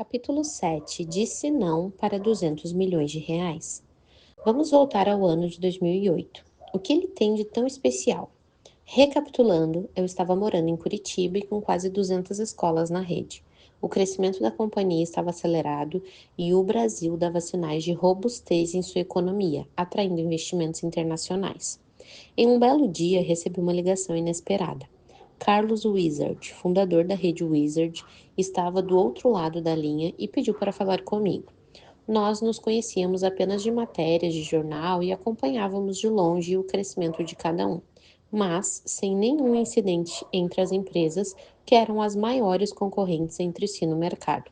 Capítulo 7. Disse não para 200 milhões de reais. Vamos voltar ao ano de 2008. O que ele tem de tão especial? Recapitulando, eu estava morando em Curitiba e com quase 200 escolas na rede. O crescimento da companhia estava acelerado e o Brasil dava sinais de robustez em sua economia, atraindo investimentos internacionais. Em um belo dia, recebi uma ligação inesperada. Carlos Wizard, fundador da rede Wizard, estava do outro lado da linha e pediu para falar comigo. Nós nos conhecíamos apenas de matérias de jornal e acompanhávamos de longe o crescimento de cada um, mas sem nenhum incidente entre as empresas que eram as maiores concorrentes entre si no mercado.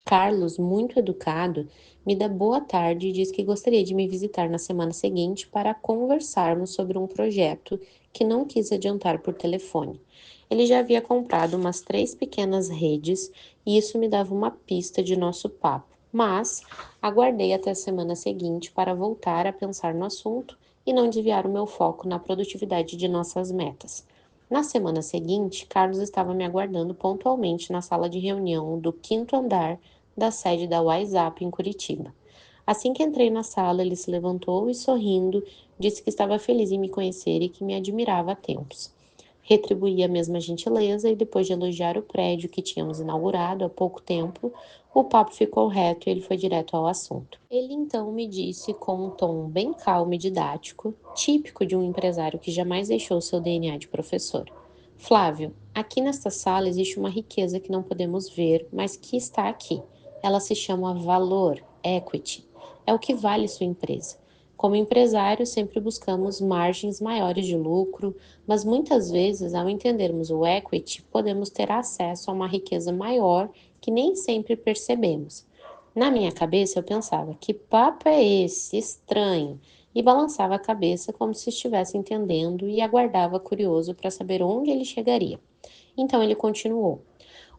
Carlos, muito educado, me dá boa tarde e diz que gostaria de me visitar na semana seguinte para conversarmos sobre um projeto que não quis adiantar por telefone. Ele já havia comprado umas 3 pequenas redes e isso me dava uma pista de nosso papo. Mas aguardei até a semana seguinte para voltar a pensar no assunto e não desviar o meu foco na produtividade de nossas metas. Na semana seguinte, Carlos estava me aguardando pontualmente na sala de reunião do quinto andar da sede da WhatsApp em Curitiba. Assim que entrei na sala, ele se levantou e, sorrindo, disse que estava feliz em me conhecer e que me admirava há tempos. Retribuí a mesma gentileza e, depois de elogiar o prédio que tínhamos inaugurado há pouco tempo, o papo ficou reto e ele foi direto ao assunto. Ele então me disse com um tom bem calmo e didático, típico de um empresário que jamais deixou seu DNA de professor. Flávio, aqui nesta sala existe uma riqueza que não podemos ver, mas que está aqui. Ela se chama valor, equity. É o que vale sua empresa. Como empresário, sempre buscamos margens maiores de lucro, mas muitas vezes, ao entendermos o equity, podemos ter acesso a uma riqueza maior que nem sempre percebemos. Na minha cabeça, eu pensava: que papo é esse? Estranho. E balançava a cabeça como se estivesse entendendo e aguardava curioso para saber onde ele chegaria. Então ele continuou: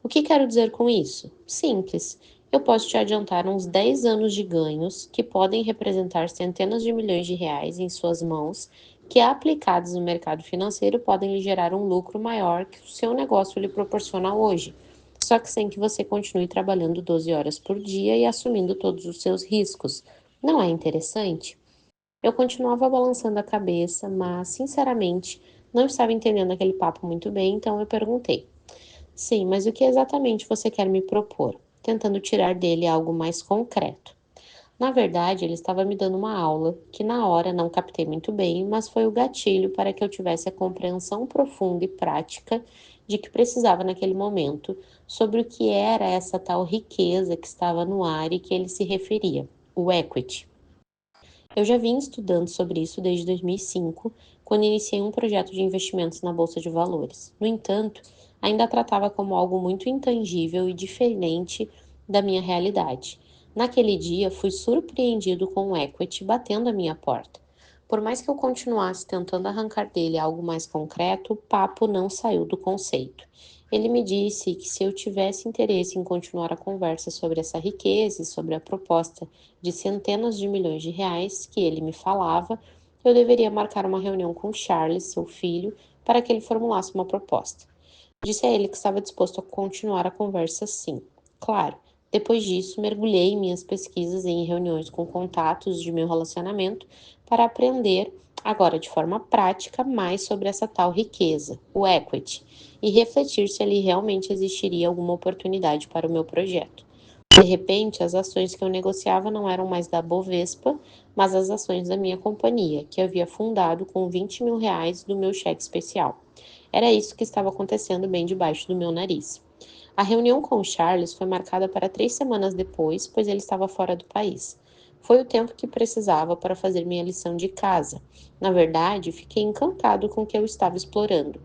o que quero dizer com isso? Simples. Eu posso te adiantar uns 10 anos de ganhos que podem representar centenas de milhões de reais em suas mãos, que aplicados no mercado financeiro podem lhe gerar um lucro maior que o seu negócio lhe proporciona hoje, só que sem que você continue trabalhando 12 horas por dia e assumindo todos os seus riscos. Não é interessante? Eu continuava balançando a cabeça, mas, sinceramente, não estava entendendo aquele papo muito bem, então eu perguntei: sim, mas o que exatamente você quer me propor? Tentando tirar dele algo mais concreto. Na verdade, ele estava me dando uma aula que na hora não captei muito bem, mas foi o gatilho para que eu tivesse a compreensão profunda e prática de que precisava naquele momento sobre o que era essa tal riqueza que estava no ar e que ele se referia, o equity. Eu já vim estudando sobre isso desde 2005, quando iniciei um projeto de investimentos na Bolsa de Valores. No entanto, ainda tratava como algo muito intangível e diferente da minha realidade. Naquele dia, fui surpreendido com o equity batendo à minha porta. Por mais que eu continuasse tentando arrancar dele algo mais concreto, o papo não saiu do conceito. Ele me disse que se eu tivesse interesse em continuar a conversa sobre essa riqueza e sobre a proposta de centenas de milhões de reais que ele me falava, eu deveria marcar uma reunião com Charles, seu filho, para que ele formulasse uma proposta. Disse a ele que estava disposto a continuar a conversa sim. Claro, depois disso, mergulhei em minhas pesquisas e em reuniões com contatos de meu relacionamento para aprender, agora de forma prática, mais sobre essa tal riqueza, o equity, e refletir se ali realmente existiria alguma oportunidade para o meu projeto. De repente, as ações que eu negociava não eram mais da Bovespa, mas as ações da minha companhia, que havia fundado com 20 mil reais do meu cheque especial. Era isso que estava acontecendo bem debaixo do meu nariz. A reunião com o Charles foi marcada para 3 semanas depois, pois ele estava fora do país. Foi o tempo que precisava para fazer minha lição de casa. Na verdade, fiquei encantado com o que eu estava explorando.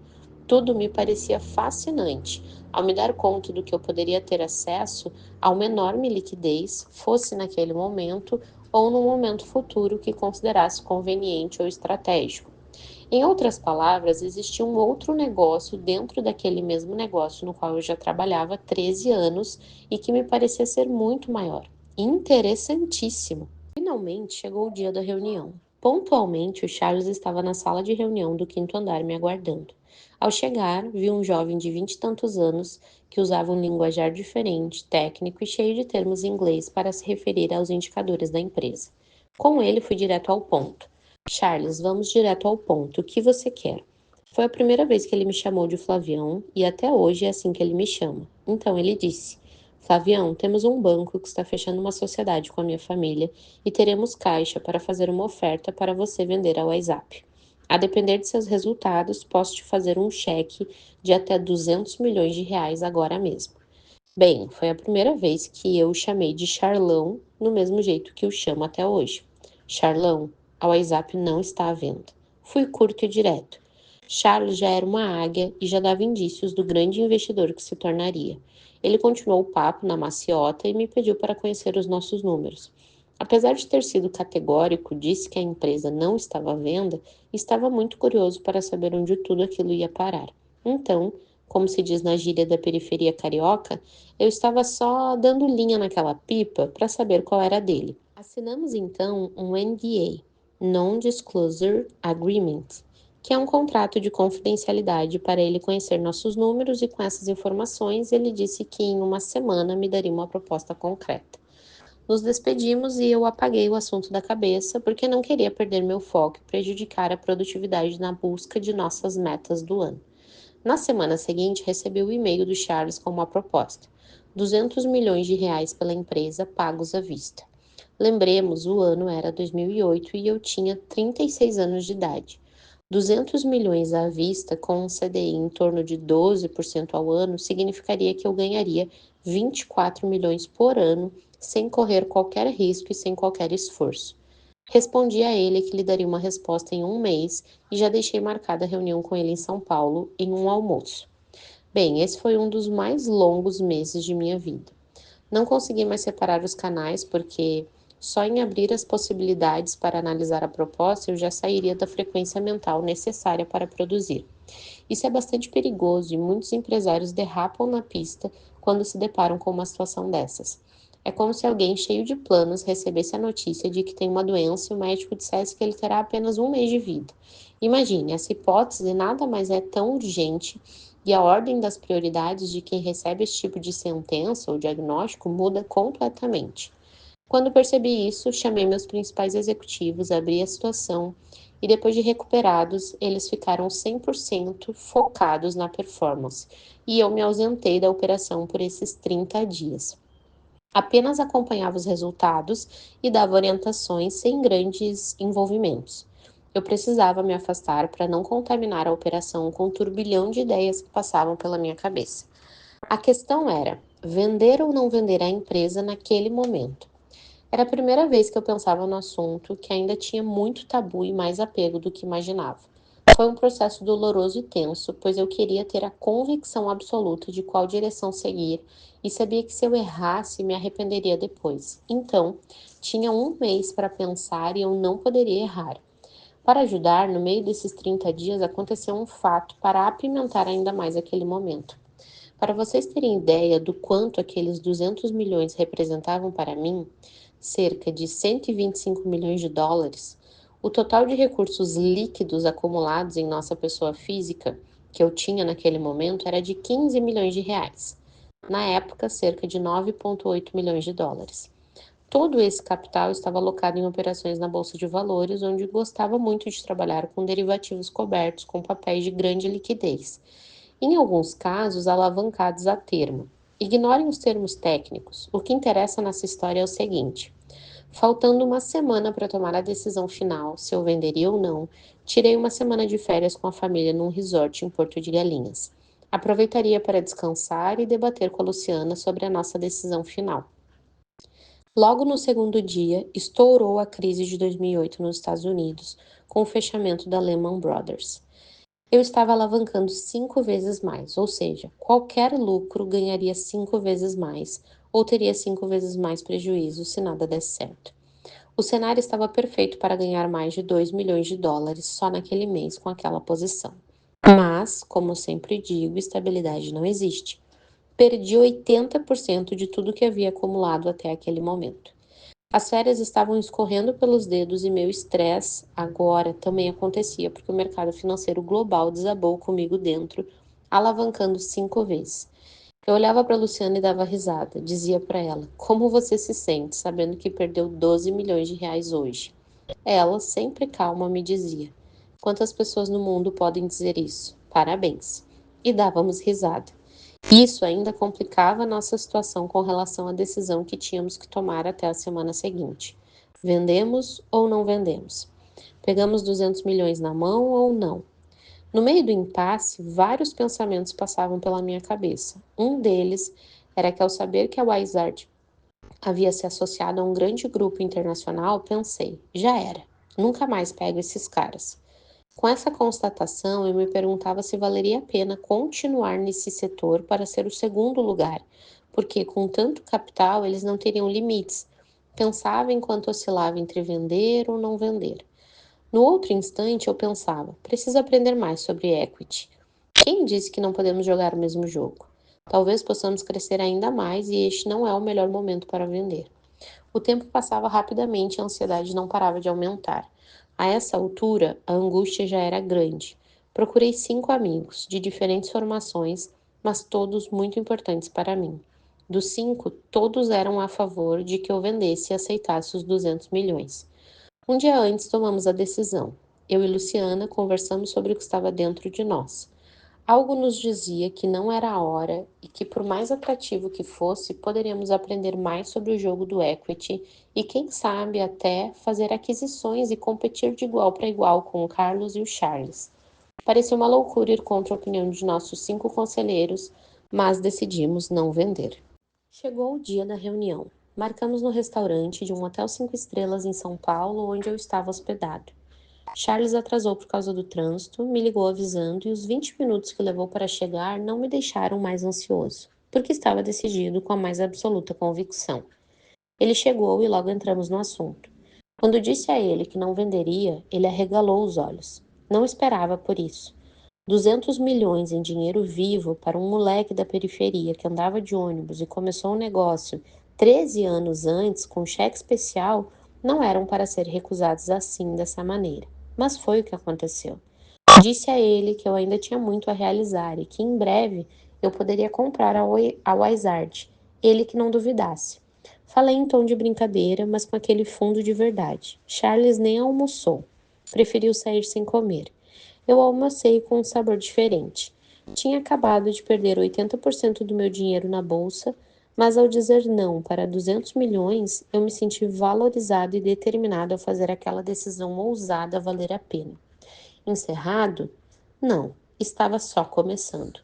Tudo me parecia fascinante, ao me dar conta do que eu poderia ter acesso a uma enorme liquidez, fosse naquele momento ou num momento futuro que considerasse conveniente ou estratégico. Em outras palavras, existia um outro negócio dentro daquele mesmo negócio no qual eu já trabalhava há 13 anos e que me parecia ser muito maior. Interessantíssimo! Finalmente chegou o dia da reunião. Pontualmente, o Charles estava na sala de reunião do quinto andar me aguardando. Ao chegar, vi um jovem de 20 e tantos anos que usava um linguajar diferente, técnico e cheio de termos em inglês para se referir aos indicadores da empresa. Com ele, fui direto ao ponto. Charles, vamos direto ao ponto. O que você quer? Foi a primeira vez que ele me chamou de Flavião e até hoje é assim que ele me chama. Então ele disse: Flavião, temos um banco que está fechando uma sociedade com a minha família e teremos caixa para fazer uma oferta para você vender ao WhatsApp. A depender de seus resultados, posso te fazer um cheque de até 200 milhões de reais agora mesmo. Bem, foi a primeira vez que eu o chamei de Charlão, no mesmo jeito que o chamo até hoje. Charlão, a WhatsApp não está à venda. Fui curto e direto. Charles já era uma águia e já dava indícios do grande investidor que se tornaria. Ele continuou o papo na maciota e me pediu para conhecer os nossos números. Apesar de ter sido categórico, disse que a empresa não estava à venda e estava muito curioso para saber onde tudo aquilo ia parar. Então, como se diz na gíria da periferia carioca, eu estava só dando linha naquela pipa para saber qual era dele. Assinamos então um NDA, Non-Disclosure Agreement, que é um contrato de confidencialidade para ele conhecer nossos números e com essas informações ele disse que em uma semana me daria uma proposta concreta. Nos despedimos e eu apaguei o assunto da cabeça porque não queria perder meu foco e prejudicar a produtividade na busca de nossas metas do ano. Na semana seguinte, recebi o e-mail do Charles com uma proposta. 200 milhões de reais pela empresa pagos à vista. Lembremos, o ano era 2008 e eu tinha 36 anos de idade. 200 milhões à vista, com um CDI em torno de 12% ao ano, significaria que eu ganharia 24 milhões por ano, sem correr qualquer risco e sem qualquer esforço. Respondi a ele que lhe daria uma resposta em um mês e já deixei marcada a reunião com ele em São Paulo em um almoço. Bem, esse foi um dos mais longos meses de minha vida. Não consegui mais separar os canais porque só em abrir as possibilidades para analisar a proposta eu já sairia da frequência mental necessária para produzir. Isso é bastante perigoso e muitos empresários derrapam na pista quando se deparam com uma situação dessas. É como se alguém cheio de planos recebesse a notícia de que tem uma doença e o médico dissesse que ele terá apenas um mês de vida. Imagine, essa hipótese nada mais é tão urgente e a ordem das prioridades de quem recebe esse tipo de sentença ou diagnóstico muda completamente. Quando percebi isso, chamei meus principais executivos, abri a situação e, depois de recuperados, eles ficaram 100% focados na performance e eu me ausentei da operação por esses 30 dias. Apenas acompanhava os resultados e dava orientações sem grandes envolvimentos. Eu precisava me afastar para não contaminar a operação com um turbilhão de ideias que passavam pela minha cabeça. A questão era vender ou não vender a empresa naquele momento. Era a primeira vez que eu pensava no assunto, que ainda tinha muito tabu e mais apego do que imaginava. Foi um processo doloroso e tenso, pois eu queria ter a convicção absoluta de qual direção seguir e sabia que se eu errasse, me arrependeria depois. Então, tinha um mês para pensar e eu não poderia errar. Para ajudar, no meio desses 30 dias aconteceu um fato para apimentar ainda mais aquele momento. Para vocês terem ideia do quanto aqueles 200 milhões representavam para mim, cerca de 125 milhões de dólares, o total de recursos líquidos acumulados em nossa pessoa física, que eu tinha naquele momento, era de 15 milhões de reais. Na época, cerca de 9,8 milhões de dólares. Todo esse capital estava alocado em operações na Bolsa de Valores, onde gostava muito de trabalhar com derivativos cobertos com papéis de grande liquidez, em alguns casos alavancados a termo. Ignorem os termos técnicos. O que interessa nessa história é o seguinte: faltando uma semana para tomar a decisão final, se eu venderia ou não, tirei uma semana de férias com a família num resort em Porto de Galinhas. Aproveitaria para descansar e debater com a Luciana sobre a nossa decisão final. Logo no segundo dia, estourou a crise de 2008 nos Estados Unidos, com o fechamento da Lehman Brothers. Eu estava alavancando 5 vezes mais, ou seja, qualquer lucro ganharia 5 vezes mais, ou teria 5 vezes mais prejuízo se nada desse certo. O cenário estava perfeito para ganhar mais de 2 milhões de dólares só naquele mês com aquela posição. Mas, como sempre digo, estabilidade não existe. Perdi 80% de tudo que havia acumulado até aquele momento. As férias estavam escorrendo pelos dedos e meu estresse agora também acontecia, porque o mercado financeiro global desabou comigo dentro, alavancando 5 vezes. Eu olhava para Luciana e dava risada. Dizia para ela: Como você se sente sabendo que perdeu 12 milhões de reais hoje? Ela, sempre calma, me dizia: Quantas pessoas no mundo podem dizer isso? Parabéns. E dávamos risada. Isso ainda complicava a nossa situação com relação à decisão que tínhamos que tomar até a semana seguinte. Vendemos ou não vendemos? Pegamos 200 milhões na mão ou não? No meio do impasse, vários pensamentos passavam pela minha cabeça. Um deles era que, ao saber que a Wizard havia se associado a um grande grupo internacional, pensei: já era, nunca mais pego esses caras. Com essa constatação, eu me perguntava se valeria a pena continuar nesse setor para ser o segundo lugar, porque com tanto capital eles não teriam limites. Pensava enquanto oscilava entre vender ou não vender. No outro instante, eu pensava: preciso aprender mais sobre equity. Quem disse que não podemos jogar o mesmo jogo? Talvez possamos crescer ainda mais e este não é o melhor momento para vender. O tempo passava rapidamente e a ansiedade não parava de aumentar. A essa altura, a angústia já era grande. Procurei 5 amigos, de diferentes formações, mas todos muito importantes para mim. Dos 5, todos eram a favor de que eu vendesse e aceitasse os 200 milhões. Um dia antes tomamos a decisão. Eu e Luciana conversamos sobre o que estava dentro de nós. Algo nos dizia que não era a hora e que, por mais atrativo que fosse, poderíamos aprender mais sobre o jogo do equity e, quem sabe, até fazer aquisições e competir de igual para igual com o Carlos e o Charles. Parecia uma loucura ir contra a opinião de nossos 5 conselheiros, mas decidimos não vender. Chegou o dia da reunião. Marcamos no restaurante de um hotel 5 estrelas em São Paulo, onde eu estava hospedado. Charles atrasou por causa do trânsito, me ligou avisando e os 20 minutos que levou para chegar não me deixaram mais ansioso, porque estava decidido com a mais absoluta convicção. Ele chegou e logo entramos no assunto. Quando disse a ele que não venderia, ele arregalou os olhos. Não esperava por isso. 200 milhões em dinheiro vivo para um moleque da periferia que andava de ônibus e começou um negócio 13 anos antes com cheque especial não eram para ser recusados assim, dessa maneira. Mas foi o que aconteceu. Disse a ele que eu ainda tinha muito a realizar e que em breve eu poderia comprar a Wizard, ele que não duvidasse. Falei em tom de brincadeira, mas com aquele fundo de verdade. Charles nem almoçou. Preferiu sair sem comer. Eu almocei com um sabor diferente. Tinha acabado de perder 80% do meu dinheiro na bolsa, mas ao dizer não para 200 milhões, eu me senti valorizado e determinado a fazer aquela decisão ousada valer a pena. Encerrado? Não, estava só começando.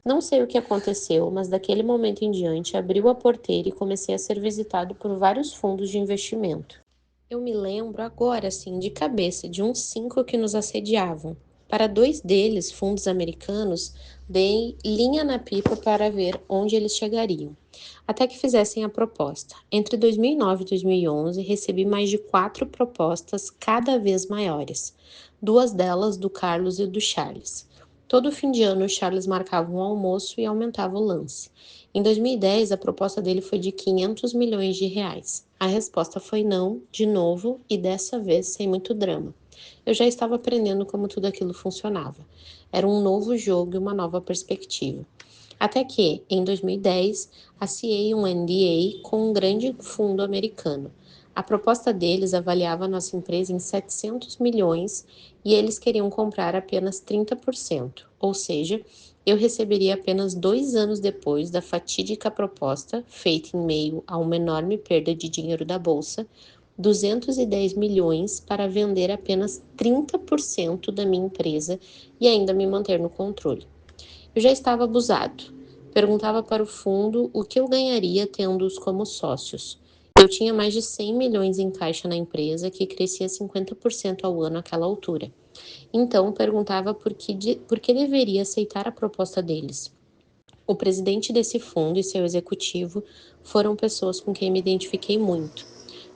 Não sei o que aconteceu, mas daquele momento em diante abriu a porteira e comecei a ser visitado por vários fundos de investimento. Eu me lembro agora, assim, de cabeça, de uns 5 que nos assediavam. Para 2 deles, fundos americanos, dei linha na pipa para ver onde eles chegariam, até que fizessem a proposta. Entre 2009 e 2011, recebi mais de 4 propostas cada vez maiores, 2 delas do Carlos e do Charles. Todo fim de ano, o Charles marcava um almoço e aumentava o lance. Em 2010, a proposta dele foi de 500 milhões de reais. A resposta foi não, de novo, e dessa vez sem muito drama. Eu já estava aprendendo como tudo aquilo funcionava. Era um novo jogo e uma nova perspectiva. Até que, em 2010, assinei um NDA com um grande fundo americano. A proposta deles avaliava a nossa empresa em 700 milhões e eles queriam comprar apenas 30%, ou seja, eu receberia apenas 2 anos depois da fatídica proposta, feita em meio a uma enorme perda de dinheiro da bolsa, 210 milhões para vender apenas 30% da minha empresa e ainda me manter no controle. Eu já estava abusado. Perguntava para o fundo o que eu ganharia tendo-os como sócios. Eu tinha mais de 100 milhões em caixa na empresa, que crescia 50% ao ano àquela altura. Então, perguntava por que deveria aceitar a proposta deles. O presidente desse fundo e seu executivo foram pessoas com quem me identifiquei muito.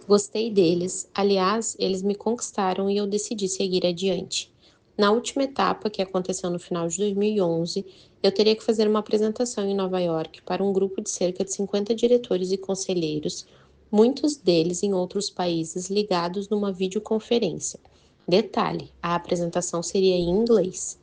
Gostei deles, aliás, eles me conquistaram e eu decidi seguir adiante. Na última etapa, que aconteceu no final de 2011, eu teria que fazer uma apresentação em Nova York para um grupo de cerca de 50 diretores e conselheiros, muitos deles em outros países ligados numa videoconferência. Detalhe: a apresentação seria em inglês.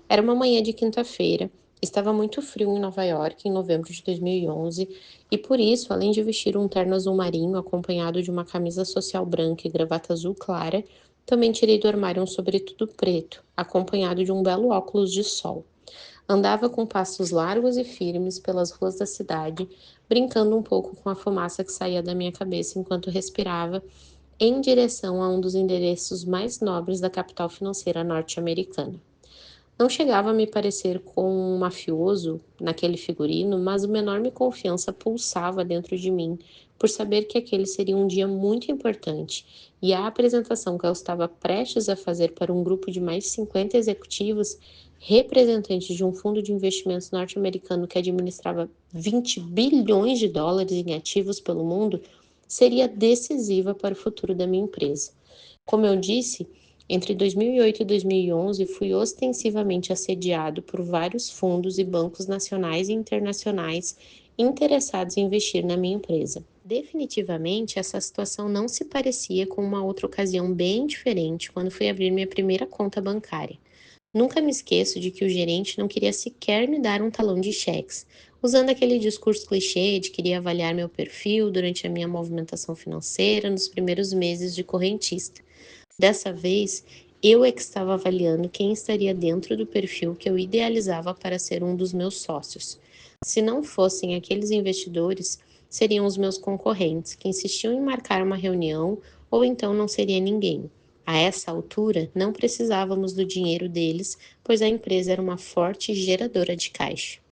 Era uma manhã de quinta-feira, estava muito frio em Nova York em novembro de 2011 e por isso, além de vestir um terno azul marinho acompanhado de uma camisa social branca e gravata azul clara, também tirei do armário um sobretudo preto, acompanhado de um belo óculos de sol. Andava com passos largos e firmes pelas ruas da cidade, brincando um pouco com a fumaça que saía da minha cabeça enquanto respirava, em direção a um dos endereços mais nobres da capital financeira norte-americana. Não chegava a me parecer com um mafioso naquele figurino, mas uma enorme confiança pulsava dentro de mim por saber que aquele seria um dia muito importante e a apresentação que eu estava prestes a fazer para um grupo de mais de 50 executivos, representantes de um fundo de investimentos norte-americano que administrava 20 bilhões de dólares em ativos pelo mundo, seria decisiva para o futuro da minha empresa. Como eu disse, entre 2008 e 2011, fui ostensivamente assediado por vários fundos e bancos nacionais e internacionais interessados em investir na minha empresa. Definitivamente, essa situação não se parecia com uma outra ocasião bem diferente quando fui abrir minha primeira conta bancária. Nunca me esqueço de que o gerente não queria sequer me dar um talão de cheques, usando aquele discurso clichê de que iria avaliar meu perfil durante a minha movimentação financeira nos primeiros meses de correntista. Dessa vez, eu é que estava avaliando quem estaria dentro do perfil que eu idealizava para ser um dos meus sócios. Se não fossem aqueles investidores, seriam os meus concorrentes, que insistiam em marcar uma reunião, ou então não seria ninguém. A essa altura, não precisávamos do dinheiro deles, pois a empresa era uma forte geradora de caixa.